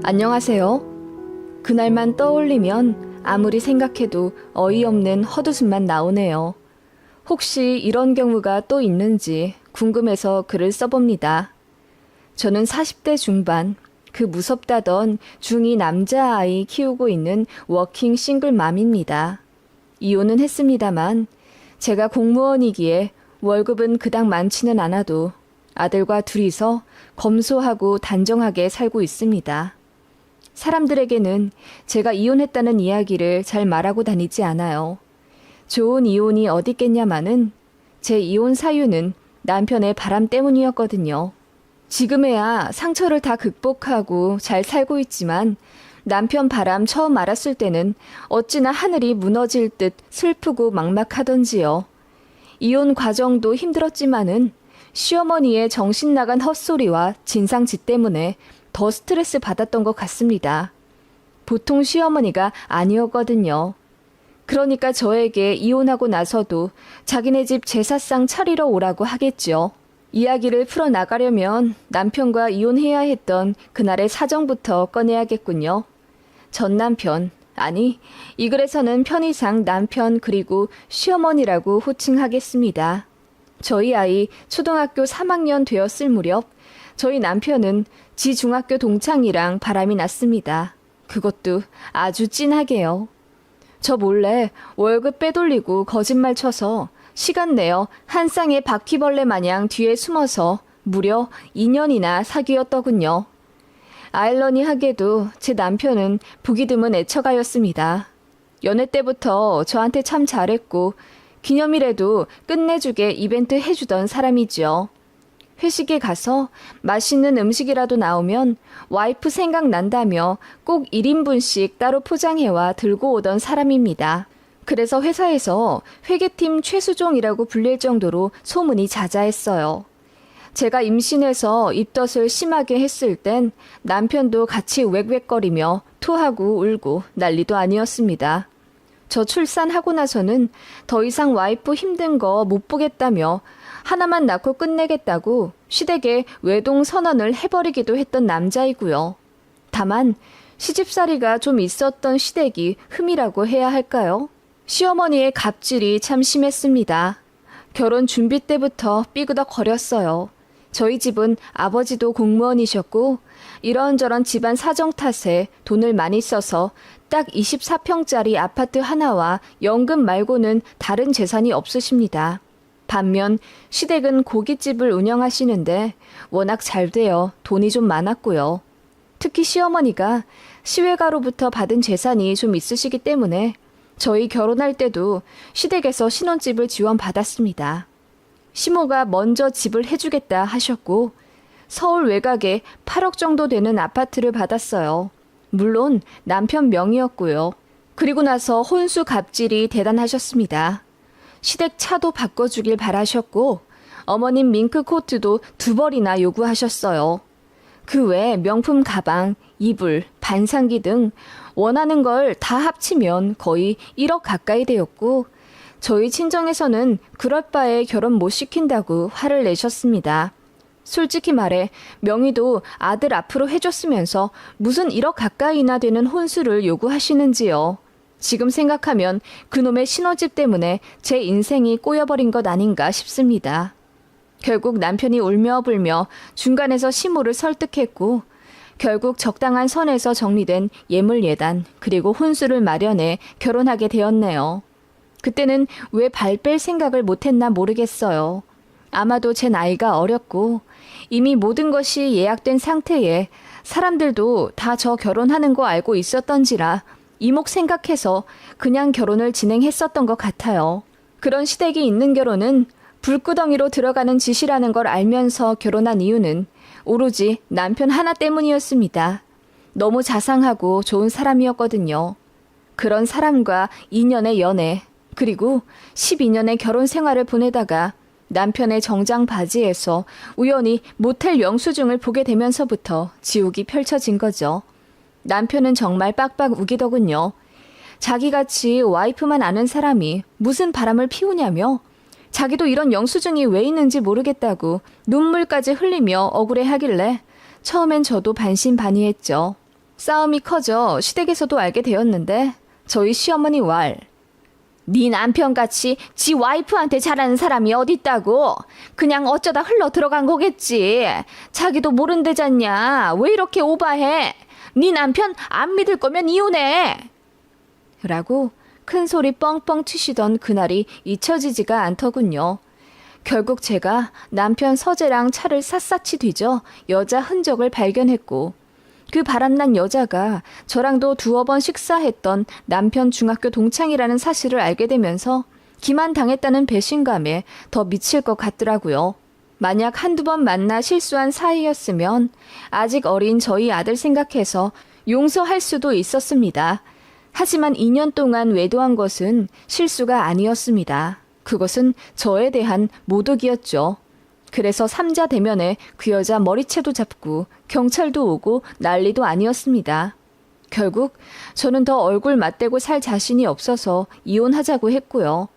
안녕하세요. 그날만 떠올리면 아무리 생각해도 어이없는 헛웃음만 나오네요. 혹시 이런 경우가 또 있는지 궁금해서 글을 써봅니다. 저는 40대 중반, 그 무섭다던 중2 남자아이 키우고 있는 워킹 싱글맘입니다. 이혼은 했습니다만 제가 공무원이기에 월급은 그닥 많지는 않아도 아들과 둘이서 검소하고 단정하게 살고 있습니다. 사람들에게는 제가 이혼했다는 이야기를 잘 말하고 다니지 않아요. 좋은 이혼이 어디 있겠냐마는 제 이혼 사유는 남편의 바람 때문이었거든요. 지금에야 상처를 다 극복하고 잘 살고 있지만 남편 바람 처음 알았을 때는 어찌나 하늘이 무너질 듯 슬프고 막막하던지요. 이혼 과정도 힘들었지만은 시어머니의 정신 나간 헛소리와 진상짓 때문에 더 스트레스 받았던 것 같습니다. 보통 시어머니가 아니었거든요. 그러니까 저에게 이혼하고 나서도 자기네 집 제사상 차리러 오라고 하겠죠. 이야기를 풀어나가려면 남편과 이혼해야 했던 그날의 사정부터 꺼내야겠군요. 전 남편, 아니 이 글에서는 편의상 남편 그리고 시어머니라고 호칭하겠습니다. 저희 아이 초등학교 3학년 되었을 무렵 저희 남편은 지 중학교 동창이랑 바람이 났습니다. 그것도 아주 찐하게요. 저 몰래 월급 빼돌리고 거짓말 쳐서 시간 내어 한 쌍의 바퀴벌레 마냥 뒤에 숨어서 무려 2년이나 사귀었더군요. 아이러니하게도 제 남편은 보기 드문 애처가였습니다. 연애 때부터 저한테 참 잘했고 기념일에도 끝내주게 이벤트 해주던 사람이죠. 회식에 가서 맛있는 음식이라도 나오면 와이프 생각난다며 꼭 1인분씩 따로 포장해와 들고 오던 사람입니다. 그래서 회사에서 회계팀 최수종이라고 불릴 정도로 소문이 자자했어요. 제가 임신해서 입덧을 심하게 했을 땐 남편도 같이 웩웩거리며 토하고 울고 난리도 아니었습니다. 저 출산하고 나서는 더 이상 와이프 힘든 거 못 보겠다며 하나만 낳고 끝내겠다고 시댁에 외동 선언을 해버리기도 했던 남자이고요. 다만 시집살이가 좀 있었던 시댁이 흠이라고 해야 할까요? 시어머니의 갑질이 참 심했습니다. 결혼 준비 때부터 삐그덕거렸어요. 저희 집은 아버지도 공무원이셨고 이런저런 집안 사정 탓에 돈을 많이 써서 딱 24평짜리 아파트 하나와 연금 말고는 다른 재산이 없으십니다. 반면 시댁은 고깃집을 운영하시는데 워낙 잘 되어 돈이 좀 많았고요. 특히 시어머니가 시외가로부터 받은 재산이 좀 있으시기 때문에 저희 결혼할 때도 시댁에서 신혼집을 지원받았습니다. 시모가 먼저 집을 해주겠다 하셨고 서울 외곽에 8억 정도 되는 아파트를 받았어요. 물론 남편 명의였고요. 그리고 나서 혼수 갑질이 대단하셨습니다. 시댁 차도 바꿔주길 바라셨고 어머님 밍크 코트도 2벌이나 요구하셨어요. 그 외 명품 가방, 이불, 반상기 등 원하는 걸 다 합치면 거의 1억 가까이 되었고 저희 친정에서는 그럴 바에 결혼 못 시킨다고 화를 내셨습니다. 솔직히 말해 명의도 아들 앞으로 해줬으면서 무슨 1억 가까이나 되는 혼수를 요구하시는지요. 지금 생각하면 그놈의 신혼집 때문에 제 인생이 꼬여버린 것 아닌가 싶습니다. 결국 남편이 울며 불며 중간에서 시모를 설득했고 결국 적당한 선에서 정리된 예물예단 그리고 혼수를 마련해 결혼하게 되었네요. 그때는 왜 발 뺄 생각을 못했나 모르겠어요. 아마도 제 나이가 어렸고 이미 모든 것이 예약된 상태에 사람들도 다 저 결혼하는 거 알고 있었던지라 이목 생각해서 그냥 결혼을 진행했었던 것 같아요. 그런 시댁이 있는 결혼은 불구덩이로 들어가는 짓이라는 걸 알면서 결혼한 이유는 오로지 남편 하나 때문이었습니다. 너무 자상하고 좋은 사람이었거든요. 그런 사람과 2년의 연애, 그리고 12년의 결혼 생활을 보내다가 남편의 정장 바지에서 우연히 모텔 영수증을 보게 되면서부터 지옥이 펼쳐진 거죠. 남편은 정말 빡빡 우기더군요. 자기같이 와이프만 아는 사람이 무슨 바람을 피우냐며 자기도 이런 영수증이 왜 있는지 모르겠다고 눈물까지 흘리며 억울해하길래 처음엔 저도 반신반의했죠. 싸움이 커져 시댁에서도 알게 되었는데 저희 시어머니 왈. 네 남편같이 지 와이프한테 잘하는 사람이 어딨다고. 그냥 어쩌다 흘러 들어간 거겠지. 자기도 모른대잖냐. 왜 이렇게 오바해. 네 남편 안 믿을 거면 이혼해. 라고 큰 소리 뻥뻥 치시던 그날이 잊혀지지가 않더군요. 결국 제가 남편 서재랑 차를 샅샅이 뒤져 여자 흔적을 발견했고 그 바람난 여자가 저랑도 두어 번 식사했던 남편 중학교 동창이라는 사실을 알게 되면서 기만당했다는 배신감에 더 미칠 것 같더라고요. 만약 한두 번 만나 실수한 사이였으면 아직 어린 저희 아들 생각해서 용서할 수도 있었습니다. 하지만 2년 동안 외도한 것은 실수가 아니었습니다. 그것은 저에 대한 모독이었죠. 그래서 삼자 대면에 그 여자 머리채도 잡고 경찰도 오고 난리도 아니었습니다. 결국 저는 더 얼굴 맞대고 살 자신이 없어서 이혼하자고 했고요.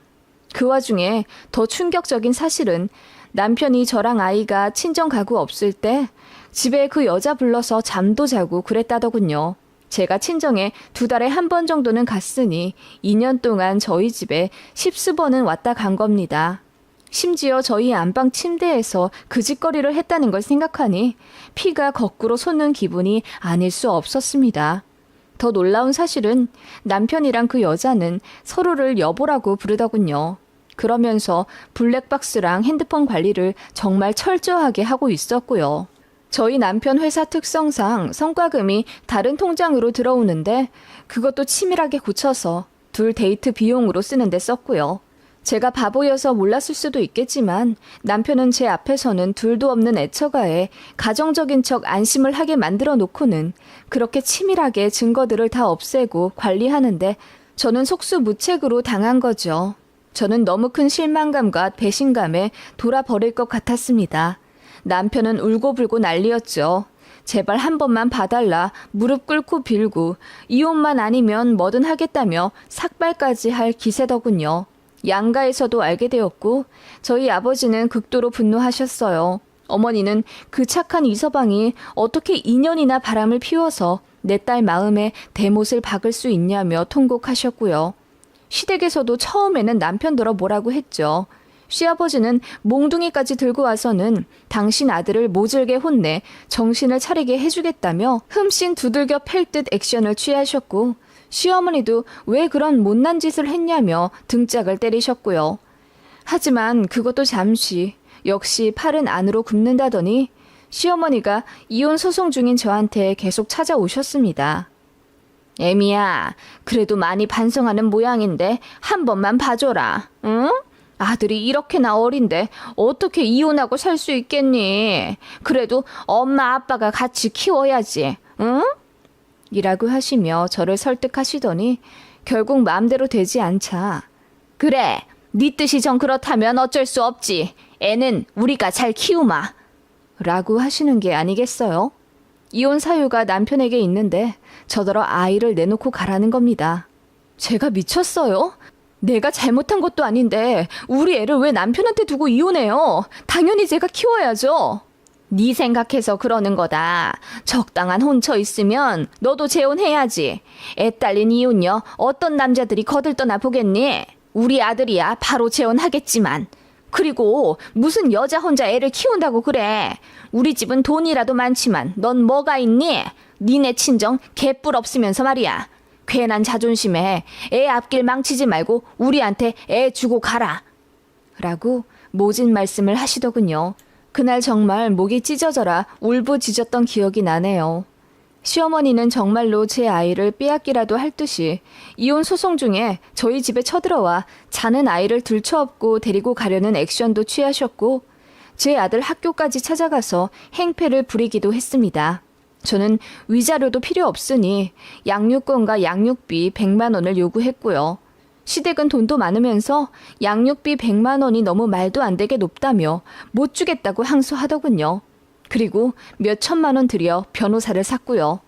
그 와중에 더 충격적인 사실은 남편이 저랑 아이가 친정 가구 없을 때 집에 그 여자 불러서 잠도 자고 그랬다더군요. 제가 친정에 2달에 한 번 정도는 갔으니 2년 동안 저희 집에 10수번은 왔다 간 겁니다. 심지어 저희 안방 침대에서 그 짓거리를 했다는 걸 생각하니 피가 거꾸로 솟는 기분이 아닐 수 없었습니다. 더 놀라운 사실은 남편이랑 그 여자는 서로를 여보라고 부르더군요. 그러면서 블랙박스랑 핸드폰 관리를 정말 철저하게 하고 있었고요. 저희 남편 회사 특성상 성과금이 다른 통장으로 들어오는데 그것도 치밀하게 고쳐서 둘 데이트 비용으로 쓰는 데 썼고요. 제가 바보여서 몰랐을 수도 있겠지만 남편은 제 앞에서는 둘도 없는 애처가에 가정적인 척 안심을 하게 만들어 놓고는 그렇게 치밀하게 증거들을 다 없애고 관리하는데 저는 속수무책으로 당한 거죠. 저는 너무 큰 실망감과 배신감에 돌아버릴 것 같았습니다. 남편은 울고불고 난리였죠. 제발 한 번만 봐달라 무릎 꿇고 빌고 이혼만 아니면 뭐든 하겠다며 삭발까지 할 기세더군요. 양가에서도 알게 되었고 저희 아버지는 극도로 분노하셨어요. 어머니는 그 착한 이서방이 어떻게 2년이나 바람을 피워서 내 딸 마음에 대못을 박을 수 있냐며 통곡하셨고요. 시댁에서도 처음에는 남편더러 뭐라고 했죠. 시아버지는 몽둥이까지 들고 와서는 당신 아들을 모질게 혼내 정신을 차리게 해주겠다며 흠씬 두들겨 팰 듯 액션을 취하셨고 시어머니도 왜 그런 못난 짓을 했냐며 등짝을 때리셨고요. 하지만 그것도 잠시 역시 팔은 안으로 굽는다더니 시어머니가 이혼 소송 중인 저한테 계속 찾아오셨습니다. 애미야, 그래도 많이 반성하는 모양인데 한 번만 봐줘라. 응? 아들이 이렇게나 어린데 어떻게 이혼하고 살 수 있겠니? 그래도 엄마 아빠가 같이 키워야지. 응? 이라고 하시며 저를 설득하시더니 결국 마음대로 되지 않자 그래, 네 뜻이 정 그렇다면 어쩔 수 없지. 애는 우리가 잘 키우마. 라고 하시는 게 아니겠어요? 이혼 사유가 남편에게 있는데 저더러 아이를 내놓고 가라는 겁니다. 제가 미쳤어요? 내가 잘못한 것도 아닌데 우리 애를 왜 남편한테 두고 이혼해요? 당연히 제가 키워야죠. 네 생각해서 그러는 거다. 적당한 혼처 있으면 너도 재혼해야지. 애 딸린 이혼녀 어떤 남자들이 거들떠나 보겠니? 우리 아들이야 바로 재혼하겠지만. 그리고 무슨 여자 혼자 애를 키운다고 그래. 우리 집은 돈이라도 많지만 넌 뭐가 있니? 니네 친정 개뿔 없으면서 말이야. 괜한 자존심에 애 앞길 망치지 말고 우리한테 애 주고 가라. 라고 모진 말씀을 하시더군요. 그날 정말 목이 찢어져라 울부짖었던 기억이 나네요. 시어머니는 정말로 제 아이를 빼앗기라도 할 듯이 이혼 소송 중에 저희 집에 쳐들어와 자는 아이를 들쳐업고 데리고 가려는 액션도 취하셨고 제 아들 학교까지 찾아가서 행패를 부리기도 했습니다. 저는 위자료도 필요 없으니 양육권과 양육비 100만 원을 요구했고요. 시댁은 돈도 많으면서 양육비 100만 원이 너무 말도 안 되게 높다며 못 주겠다고 항소하더군요. 그리고 몇 천만 원 들여 변호사를 샀고요.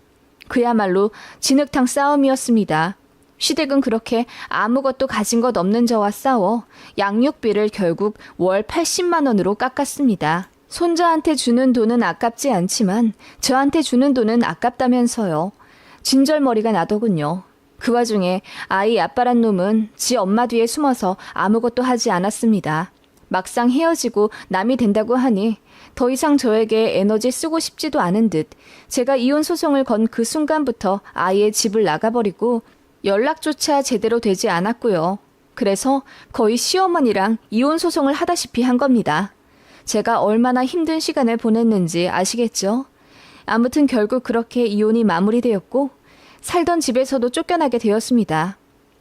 그야말로 진흙탕 싸움이었습니다. 시댁은 그렇게 아무것도 가진 것 없는 저와 싸워 양육비를 결국 월 80만 원으로 깎았습니다. 손자한테 주는 돈은 아깝지 않지만 저한테 주는 돈은 아깝다면서요. 진절머리가 나더군요. 그 와중에 아이 아빠란 놈은 지 엄마 뒤에 숨어서 아무것도 하지 않았습니다. 막상 헤어지고 남이 된다고 하니 더 이상 저에게 에너지 쓰고 싶지도 않은 듯 제가 이혼 소송을 건 그 순간부터 아이의 집을 나가버리고 연락조차 제대로 되지 않았고요. 그래서 거의 시어머니랑 이혼 소송을 하다시피 한 겁니다. 제가 얼마나 힘든 시간을 보냈는지 아시겠죠? 아무튼 결국 그렇게 이혼이 마무리되었고 살던 집에서도 쫓겨나게 되었습니다.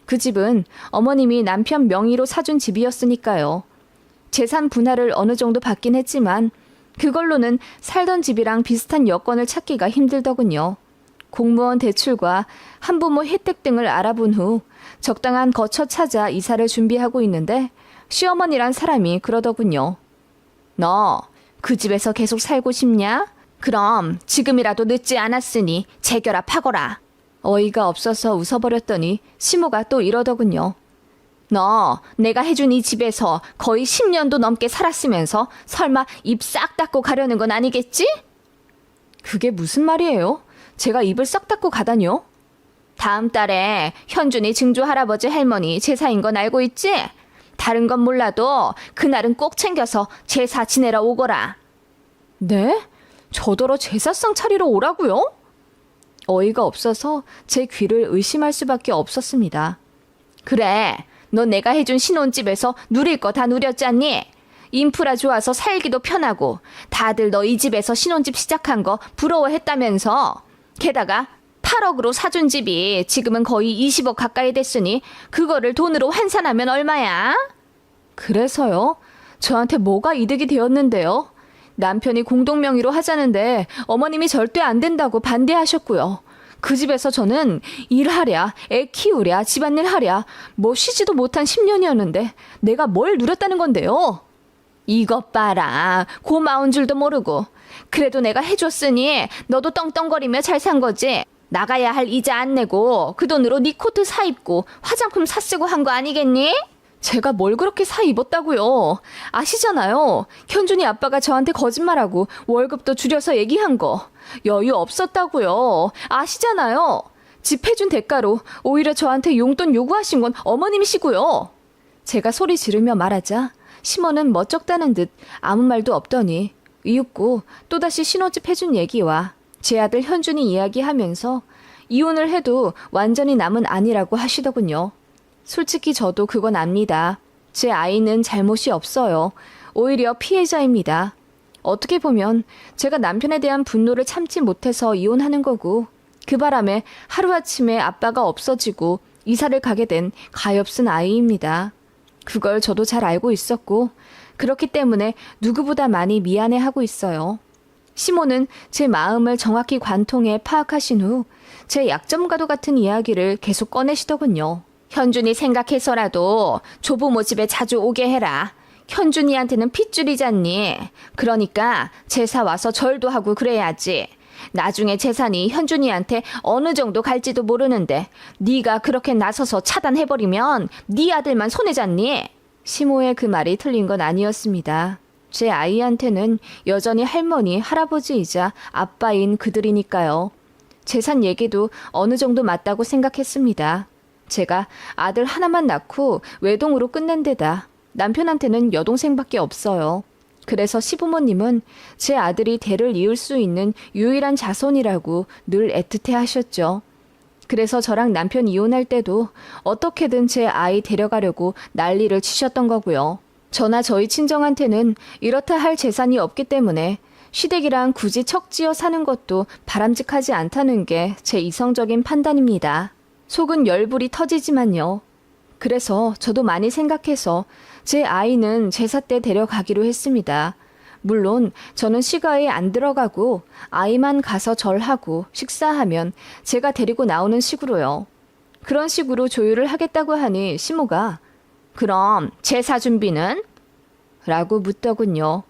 그 집은 어머님이 남편 명의로 사준 집이었으니까요. 재산 분할을 어느 정도 받긴 했지만 그걸로는 살던 집이랑 비슷한 여건을 찾기가 힘들더군요. 공무원 대출과 한부모 혜택 등을 알아본 후 적당한 거처 찾아 이사를 준비하고 있는데 시어머니란 사람이 그러더군요. 너 그 집에서 계속 살고 싶냐? 그럼 지금이라도 늦지 않았으니 재결합하거라. 어이가 없어서 웃어버렸더니 시모가 또 이러더군요. 너 내가 해준 이 집에서 거의 10년도 넘게 살았으면서 설마 입 싹 닫고 가려는 건 아니겠지? 그게 무슨 말이에요? 제가 입을 싹 닫고 가다니요? 다음 달에 현준이 증조 할아버지 할머니 제사인 건 알고 있지? 다른 건 몰라도 그날은 꼭 챙겨서 제사 지내러 오거라. 네? 저더러 제사상 차리러 오라고요? 어이가 없어서 제 귀를 의심할 수밖에 없었습니다. 그래, 너 내가 해준 신혼집에서 누릴 거 다 누렸잖니? 인프라 좋아서 살기도 편하고 다들 너 이 집에서 신혼집 시작한 거 부러워했다면서. 게다가 8억으로 사준 집이 지금은 거의 20억 가까이 됐으니 그거를 돈으로 환산하면 얼마야? 그래서요? 저한테 뭐가 이득이 되었는데요? 남편이 공동명의로 하자는데 어머님이 절대 안 된다고 반대하셨고요. 그 집에서 저는 일하랴, 애 키우랴, 집안일 하랴, 뭐 쉬지도 못한 10년이었는데 내가 뭘 누렸다는 건데요? 이것 봐라, 고마운 줄도 모르고. 그래도 내가 해줬으니 너도 떵떵거리며 잘 산 거지. 나가야 할 이자 안 내고 그 돈으로 네 코트 사 입고 화장품 사 쓰고 한 거 아니겠니? 제가 뭘 그렇게 사 입었다고요. 아시잖아요. 현준이 아빠가 저한테 거짓말하고 월급도 줄여서 얘기한 거. 여유 없었다고요. 아시잖아요. 집 해준 대가로 오히려 저한테 용돈 요구하신 건 어머님이시고요. 제가 소리 지르며 말하자 시모는 멋쩍다는 듯 아무 말도 없더니 이윽고 또다시 신혼집 해준 얘기와 제 아들 현준이 이야기하면서 이혼을 해도 완전히 남은 아니라고 하시더군요. 솔직히 저도 그건 압니다. 제 아이는 잘못이 없어요. 오히려 피해자입니다. 어떻게 보면 제가 남편에 대한 분노를 참지 못해서 이혼하는 거고 그 바람에 하루아침에 아빠가 없어지고 이사를 가게 된 가엾은 아이입니다. 그걸 저도 잘 알고 있었고 그렇기 때문에 누구보다 많이 미안해하고 있어요. 시모는 제 마음을 정확히 관통해 파악하신 후 제 약점과도 같은 이야기를 계속 꺼내시더군요. 현준이 생각해서라도 조부모 집에 자주 오게 해라. 현준이한테는 핏줄이잖니. 그러니까 제사 와서 절도 하고 그래야지. 나중에 재산이 현준이한테 어느 정도 갈지도 모르는데 네가 그렇게 나서서 차단해버리면 네 아들만 손해잖니. 시모의 그 말이 틀린 건 아니었습니다. 제 아이한테는 여전히 할머니, 할아버지이자 아빠인 그들이니까요. 재산 얘기도 어느 정도 맞다고 생각했습니다. 제가 아들 하나만 낳고 외동으로 끝낸 데다 남편한테는 여동생밖에 없어요. 그래서 시부모님은 제 아들이 대를 이을 수 있는 유일한 자손이라고 늘 애틋해 하셨죠. 그래서 저랑 남편 이혼할 때도 어떻게든 제 아이 데려가려고 난리를 치셨던 거고요. 저나 저희 친정한테는 이렇다 할 재산이 없기 때문에 시댁이랑 굳이 척지어 사는 것도 바람직하지 않다는 게 제 이성적인 판단입니다. 속은 열불이 터지지만요. 그래서 저도 많이 생각해서 제 아이는 제사 때 데려가기로 했습니다. 물론 저는 시가에 안 들어가고 아이만 가서 절하고 식사하면 제가 데리고 나오는 식으로요. 그런 식으로 조율을 하겠다고 하니 시모가 그럼 제사 준비는? 라고 묻더군요.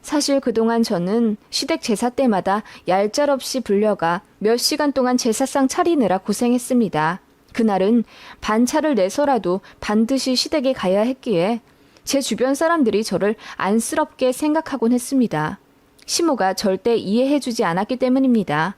사실 그동안 저는 시댁 제사 때마다 얄짤없이 불려가 몇 시간 동안 제사상 차리느라 고생했습니다. 그날은 반차를 내서라도 반드시 시댁에 가야 했기에 제 주변 사람들이 저를 안쓰럽게 생각하곤 했습니다. 시모가 절대 이해해주지 않았기 때문입니다.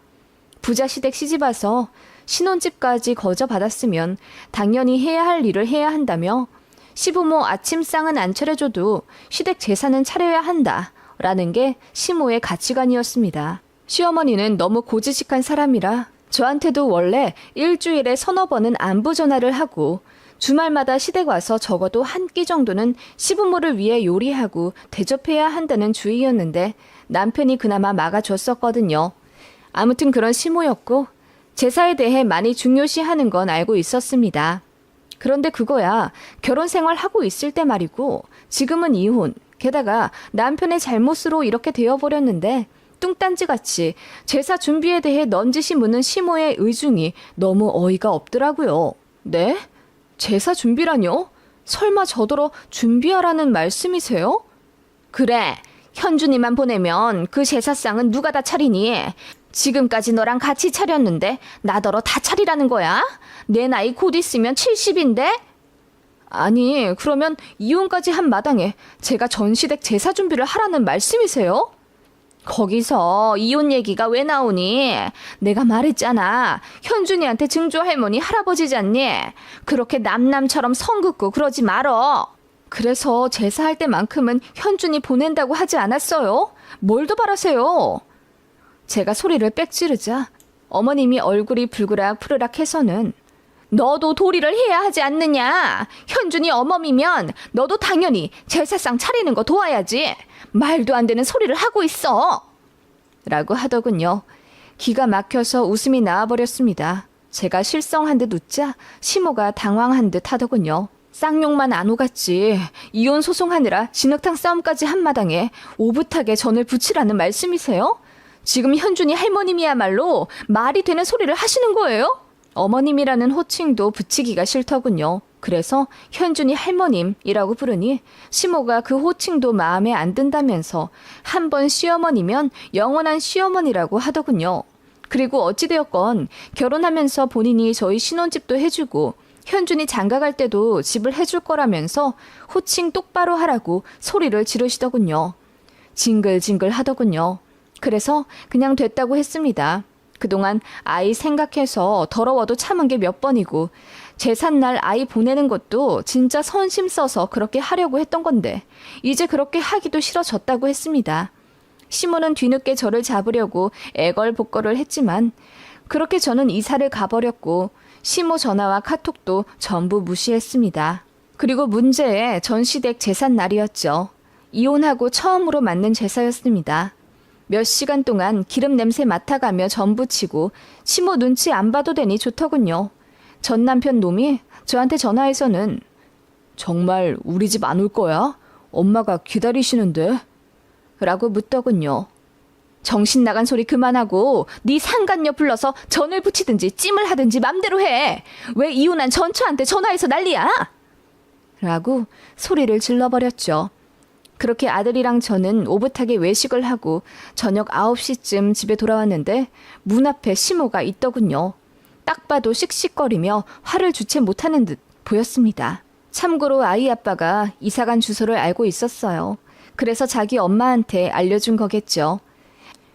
부자 시댁 시집와서 신혼집까지 거저받았으면 당연히 해야 할 일을 해야 한다며 시부모 아침상은 안 차려줘도 시댁 제사는 차려야 한다 라는 게 시모의 가치관이었습니다. 시어머니는 너무 고지식한 사람이라 저한테도 원래 일주일에 서너 번은 안부 전화를 하고 주말마다 시댁 와서 적어도 한 끼 정도는 시부모를 위해 요리하고 대접해야 한다는 주의였는데 남편이 그나마 막아줬었거든요. 아무튼 그런 시모였고 제사에 대해 많이 중요시하는 건 알고 있었습니다. 그런데 그거야 결혼 생활하고 있을 때 말이고 지금은 이혼, 게다가 남편의 잘못으로 이렇게 되어버렸는데 뚱딴지같이 제사 준비에 대해 넌지시 묻는 시모의 의중이 너무 어이가 없더라고요. 네? 제사 준비라뇨? 설마 저더러 준비하라는 말씀이세요? 그래, 현준이만 보내면 그 제사상은 누가 다 차리니? 지금까지 너랑 같이 차렸는데 나더러 다 차리라는 거야? 내 나이 곧 있으면 70인데? 아니, 그러면 이혼까지 한 마당에 제가 전시댁 제사 준비를 하라는 말씀이세요? 거기서 이혼 얘기가 왜 나오니? 내가 말했잖아. 현준이한테 증조 할머니 할아버지잖니. 그렇게 남남처럼 성 긋고 그러지 말어. 그래서 제사할 때만큼은 현준이 보낸다고 하지 않았어요? 뭘 더 바라세요? 제가 소리를 빽 지르자 어머님이 얼굴이 불그락 푸르락 해서는 너도 도리를 해야 하지 않느냐? 현준이 어머니면 너도 당연히 제사상 차리는 거 도와야지. 말도 안 되는 소리를 하고 있어. 라고 하더군요. 기가 막혀서 웃음이 나와버렸습니다. 제가 실성한 듯 웃자 시모가 당황한 듯 하더군요. 쌍욕만 안 오갔지. 이혼 소송하느라 진흙탕 싸움까지 한 마당에 오붓하게 전을 붙이라는 말씀이세요? 지금 현준이 할머님이야말로 말이 되는 소리를 하시는 거예요? 어머님이라는 호칭도 붙이기가 싫더군요. 그래서 현준이 할머님이라고 부르니 시모가 그 호칭도 마음에 안 든다면서 한 번 시어머니면 영원한 시어머니라고 하더군요. 그리고 어찌되었건 결혼하면서 본인이 저희 신혼집도 해주고 현준이 장가갈 때도 집을 해줄 거라면서 호칭 똑바로 하라고 소리를 지르시더군요. 징글징글 하더군요. 그래서 그냥 됐다고 했습니다. 그동안 아이 생각해서 더러워도 참은 게 몇 번이고 제삿날 아이 보내는 것도 진짜 선심 써서 그렇게 하려고 했던 건데 이제 그렇게 하기도 싫어졌다고 했습니다. 시모는 뒤늦게 저를 잡으려고 애걸복걸을 했지만 그렇게 저는 이사를 가버렸고 시모 전화와 카톡도 전부 무시했습니다. 그리고 문제의 전시댁 제삿날이었죠. 이혼하고 처음으로 맞는 제사였습니다. 몇 시간 동안 기름 냄새 맡아가며 전 부치고 시모 눈치 안 봐도 되니 좋더군요. 전 남편 놈이 저한테 전화해서는 정말 우리 집 안 올 거야? 엄마가 기다리시는데? 라고 묻더군요. 정신 나간 소리 그만하고 네 상간녀 불러서 전을 붙이든지 찜을 하든지 맘대로 해. 왜 이혼한 전처한테 전화해서 난리야? 라고 소리를 질러버렸죠. 그렇게 아들이랑 저는 오붓하게 외식을 하고 저녁 9시쯤 집에 돌아왔는데 문 앞에 시모가 있더군요. 딱 봐도 씩씩거리며 화를 주체 못하는 듯 보였습니다. 참고로 아이 아빠가 이사간 주소를 알고 있었어요. 그래서 자기 엄마한테 알려준 거겠죠.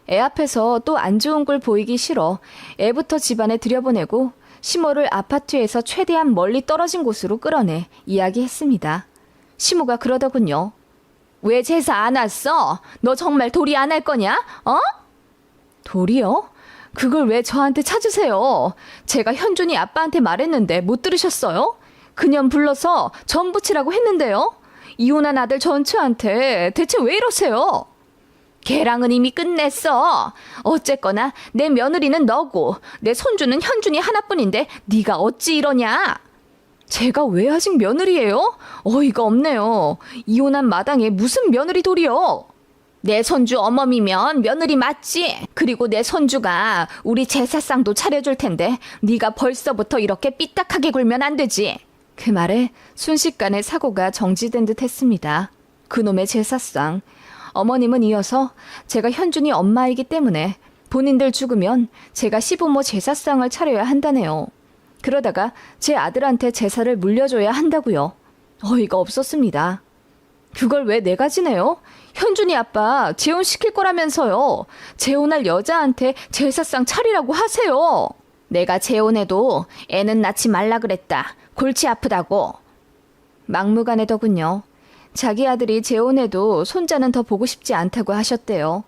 애 앞에서 또 안 좋은 걸 보이기 싫어 애부터 집안에 들여보내고 시모를 아파트에서 최대한 멀리 떨어진 곳으로 끌어내 이야기했습니다. 시모가 그러더군요. 왜 제사 안 왔어? 너 정말 도리 안 할 거냐? 어? 도리요? 그걸 왜 저한테 찾으세요? 제가 현준이 아빠한테 말했는데 못 들으셨어요? 그년 불러서 전 부치라고 했는데요. 이혼한 아들 전처한테 대체 왜 이러세요? 걔랑은 이미 끝냈어. 어쨌거나 내 며느리는 너고 내 손주는 현준이 하나뿐인데 네가 어찌 이러냐? 제가 왜 아직 며느리예요? 어이가 없네요. 이혼한 마당에 무슨 며느리 돌이요? 내 손주 어머니면 며느리 맞지? 그리고 내 손주가 우리 제사상도 차려줄 텐데 네가 벌써부터 이렇게 삐딱하게 굴면 안 되지. 그 말에 순식간에 사고가 정지된 듯 했습니다. 그놈의 제사상. 어머님은 이어서 제가 현준이 엄마이기 때문에 본인들 죽으면 제가 시부모 제사상을 차려야 한다네요. 그러다가 제 아들한테 제사를 물려줘야 한다고요. 어이가 없었습니다. 그걸 왜 내가 지내요? 현준이 아빠 재혼시킬 거라면서요. 재혼할 여자한테 제사상 차리라고 하세요. 내가 재혼해도 애는 낳지 말라 그랬다. 골치 아프다고. 막무가내더군요. 자기 아들이 재혼해도 손자는 더 보고 싶지 않다고 하셨대요.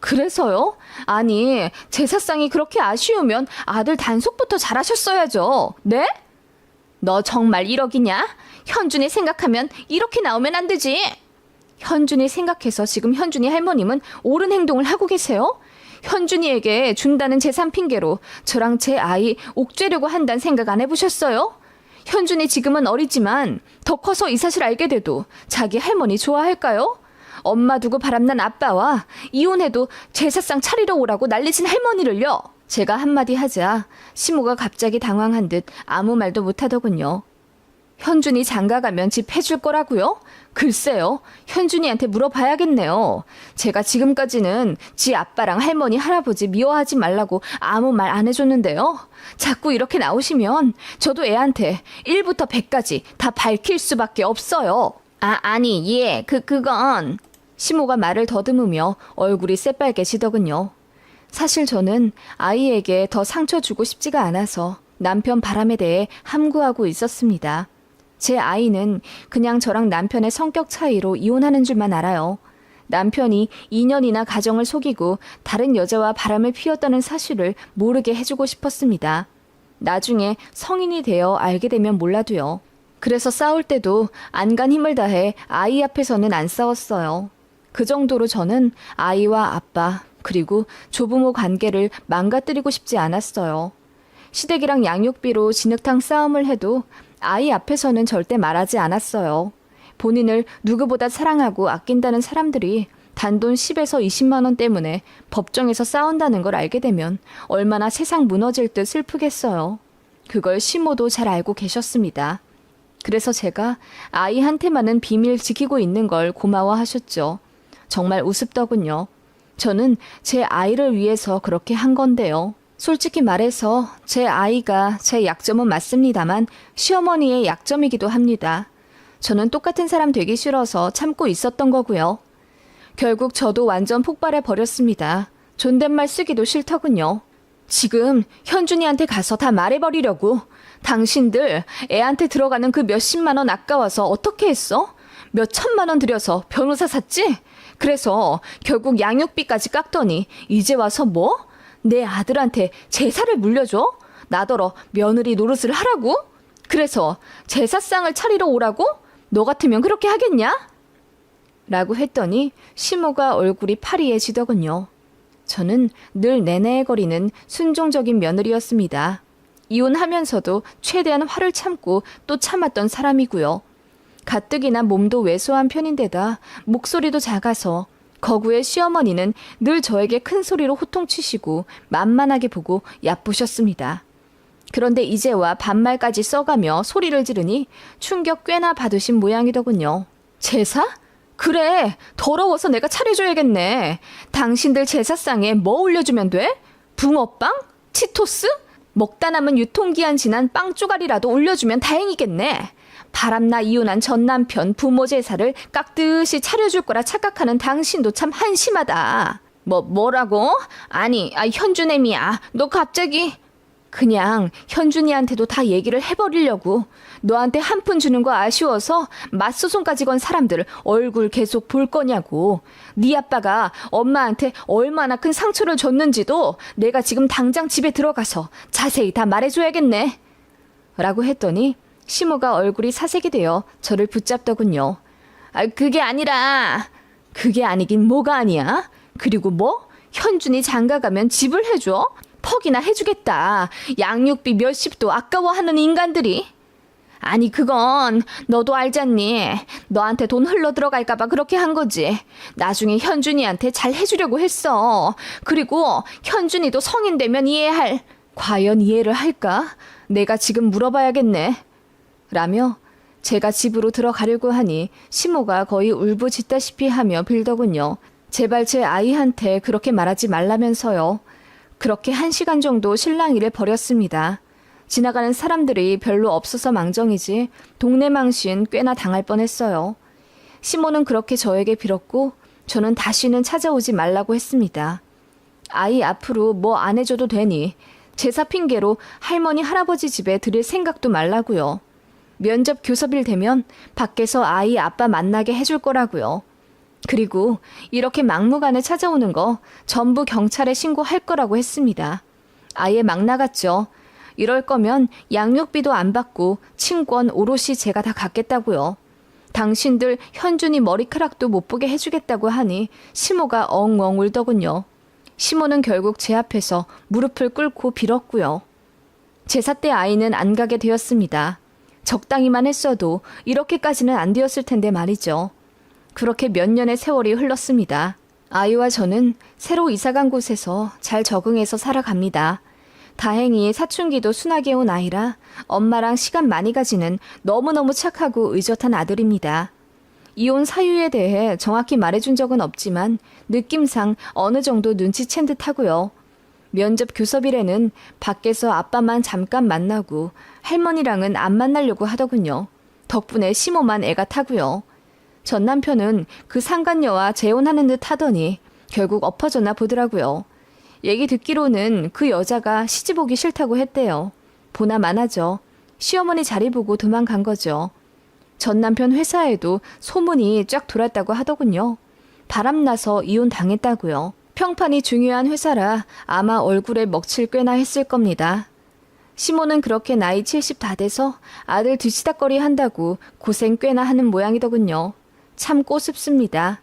그래서요? 아니, 제사상이 그렇게 아쉬우면 아들 단속부터 잘하셨어야죠. 네? 너 정말 1억이냐? 현준이 생각하면 이렇게 나오면 안 되지. 현준이 생각해서 지금 현준이 할머님은 옳은 행동을 하고 계세요? 현준이에게 준다는 재산 핑계로 저랑 제 아이 옥죄려고 한다는 생각 안 해보셨어요? 현준이 지금은 어리지만 더 커서 이 사실 알게 돼도 자기 할머니 좋아할까요? 엄마 두고 바람난 아빠와 이혼해도 제사상 차리러 오라고 난리친 할머니를요. 제가 한마디 하자 시모가 갑자기 당황한 듯 아무 말도 못하더군요. 현준이 장가가면 집 해줄 거라고요? 글쎄요. 현준이한테 물어봐야겠네요. 제가 지금까지는 지 아빠랑 할머니, 할아버지 미워하지 말라고 아무 말 안 해줬는데요. 자꾸 이렇게 나오시면 저도 애한테 1부터 100까지 다 밝힐 수밖에 없어요. 아니, 예, 그건... 시모가 말을 더듬으며 얼굴이 새빨개지더군요. 사실 저는 아이에게 더 상처 주고 싶지가 않아서 남편 바람에 대해 함구하고 있었습니다. 제 아이는 그냥 저랑 남편의 성격 차이로 이혼하는 줄만 알아요. 남편이 2년이나 가정을 속이고 다른 여자와 바람을 피웠다는 사실을 모르게 해주고 싶었습니다. 나중에 성인이 되어 알게 되면 몰라도요. 그래서 싸울 때도 안간 힘을 다해 아이 앞에서는 안 싸웠어요. 그 정도로 저는 아이와 아빠 그리고 조부모 관계를 망가뜨리고 싶지 않았어요. 시댁이랑 양육비로 진흙탕 싸움을 해도 아이 앞에서는 절대 말하지 않았어요. 본인을 누구보다 사랑하고 아낀다는 사람들이 단돈 10에서 20만 원 때문에 법정에서 싸운다는 걸 알게 되면 얼마나 세상 무너질 듯 슬프겠어요. 그걸 시모도 잘 알고 계셨습니다. 그래서 제가 아이한테만은 비밀 지키고 있는 걸 고마워하셨죠. 정말 우습더군요. 저는 제 아이를 위해서 그렇게 한 건데요. 솔직히 말해서 제 아이가 제 약점은 맞습니다만 시어머니의 약점이기도 합니다. 저는 똑같은 사람 되기 싫어서 참고 있었던 거고요. 결국 저도 완전 폭발해 버렸습니다. 존댓말 쓰기도 싫더군요. 지금 현준이한테 가서 다 말해버리려고. 당신들 애한테 들어가는 그 몇십만 원 아까워서 어떻게 했어? 몇 천만 원 들여서 변호사 샀지? 그래서 결국 양육비까지 깎더니 이제 와서 뭐? 내 아들한테 제사를 물려줘? 나더러 며느리 노릇을 하라고? 그래서 제사상을 차리러 오라고? 너 같으면 그렇게 하겠냐? 라고 했더니 시모가 얼굴이 파리해지더군요. 저는 늘 내내거리는 순종적인 며느리였습니다. 이혼하면서도 최대한 화를 참고 또 참았던 사람이고요. 가뜩이나 몸도 왜소한 편인데다 목소리도 작아서 거구의 시어머니는 늘 저에게 큰 소리로 호통치시고 만만하게 보고 얕보셨습니다. 그런데 이제와 반말까지 써가며 소리를 지르니 충격 꽤나 받으신 모양이더군요. 제사? 그래, 더러워서 내가 차려줘야겠네. 당신들 제사상에 뭐 올려주면 돼? 붕어빵? 치토스? 먹다 남은 유통기한 지난 빵 쪼가리라도 올려주면 다행이겠네. 바람나 이혼한 전 남편 부모 제사를 깍듯이 차려줄 거라 착각하는 당신도 참 한심하다. 뭐라고? 아니, 현준애미야. 너 갑자기... 그냥 현준이한테도 다 얘기를 해버리려고. 너한테 한 푼 주는 거 아쉬워서 맞소송까지 건 사람들 얼굴 계속 볼 거냐고. 네 아빠가 엄마한테 얼마나 큰 상처를 줬는지도 내가 지금 당장 집에 들어가서 자세히 다 말해줘야겠네. 라고 했더니 시모가 얼굴이 사색이 되어 저를 붙잡더군요. 그게 아니라... 그게 아니긴 뭐가 아니야? 그리고 뭐? 현준이 장가가면 집을 해줘? 퍽이나 해주겠다. 양육비 몇십도 아까워하는 인간들이. 아니 그건 너도 알잖니. 너한테 돈 흘러 들어갈까봐 그렇게 한 거지. 나중에 현준이한테 잘 해주려고 했어. 그리고 현준이도 성인 되면 이해할... 과연 이해를 할까? 내가 지금 물어봐야겠네. 라며 제가 집으로 들어가려고 하니 시모가 거의 울부짖다시피 하며 빌더군요. 제발 제 아이한테 그렇게 말하지 말라면서요. 그렇게 1시간 정도 실랑이를 벌였습니다. 지나가는 사람들이 별로 없어서 망정이지 동네 망신 꽤나 당할 뻔했어요. 시모는 그렇게 저에게 빌었고 저는 다시는 찾아오지 말라고 했습니다. 아이 앞으로 뭐 안 해줘도 되니 제사 핑계로 할머니 할아버지 집에 들일 생각도 말라고요. 면접 교섭일 되면 밖에서 아이 아빠 만나게 해줄 거라고요. 그리고 이렇게 막무가내 찾아오는 거 전부 경찰에 신고할 거라고 했습니다. 아예 막 나갔죠. 이럴 거면 양육비도 안 받고 친권 오롯이 제가 다 갖겠다고요. 당신들 현준이 머리카락도 못 보게 해주겠다고 하니 시모가 엉엉 울더군요. 시모는 결국 제 앞에서 무릎을 꿇고 빌었고요. 제사 때 아이는 안 가게 되었습니다. 적당히만 했어도 이렇게까지는 안 되었을 텐데 말이죠. 그렇게 몇 년의 세월이 흘렀습니다. 아이와 저는 새로 이사간 곳에서 잘 적응해서 살아갑니다. 다행히 사춘기도 순하게 온 아이라 엄마랑 시간 많이 가지는 너무너무 착하고 의젓한 아들입니다. 이혼 사유에 대해 정확히 말해준 적은 없지만 느낌상 어느 정도 눈치챈 듯 하고요. 면접 교섭일에는 밖에서 아빠만 잠깐 만나고 할머니랑은 안 만나려고 하더군요. 덕분에 시모만 애가 타고요. 전 남편은 그 상간녀와 재혼하는 듯 하더니 결국 엎어졌나 보더라고요. 얘기 듣기로는 그 여자가 시집 오기 싫다고 했대요. 보나마나죠. 시어머니 자리 보고 도망간 거죠. 전 남편 회사에도 소문이 쫙 돌았다고 하더군요. 바람나서 이혼 당했다고요. 평판이 중요한 회사라 아마 얼굴에 먹칠 꽤나 했을 겁니다. 시모는 그렇게 나이 70 다 돼서 아들 뒤치다꺼리 한다고 고생 꽤나 하는 모양이더군요. 참 꼬습습니다.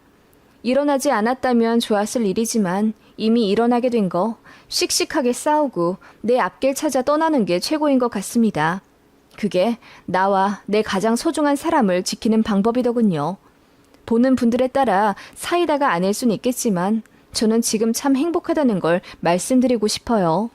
일어나지 않았다면 좋았을 일이지만 이미 일어나게 된 거 씩씩하게 싸우고 내 앞길 찾아 떠나는 게 최고인 것 같습니다. 그게 나와 내 가장 소중한 사람을 지키는 방법이더군요. 보는 분들에 따라 사이다가 아닐 순 있겠지만 저는 지금 참 행복하다는 걸 말씀드리고 싶어요.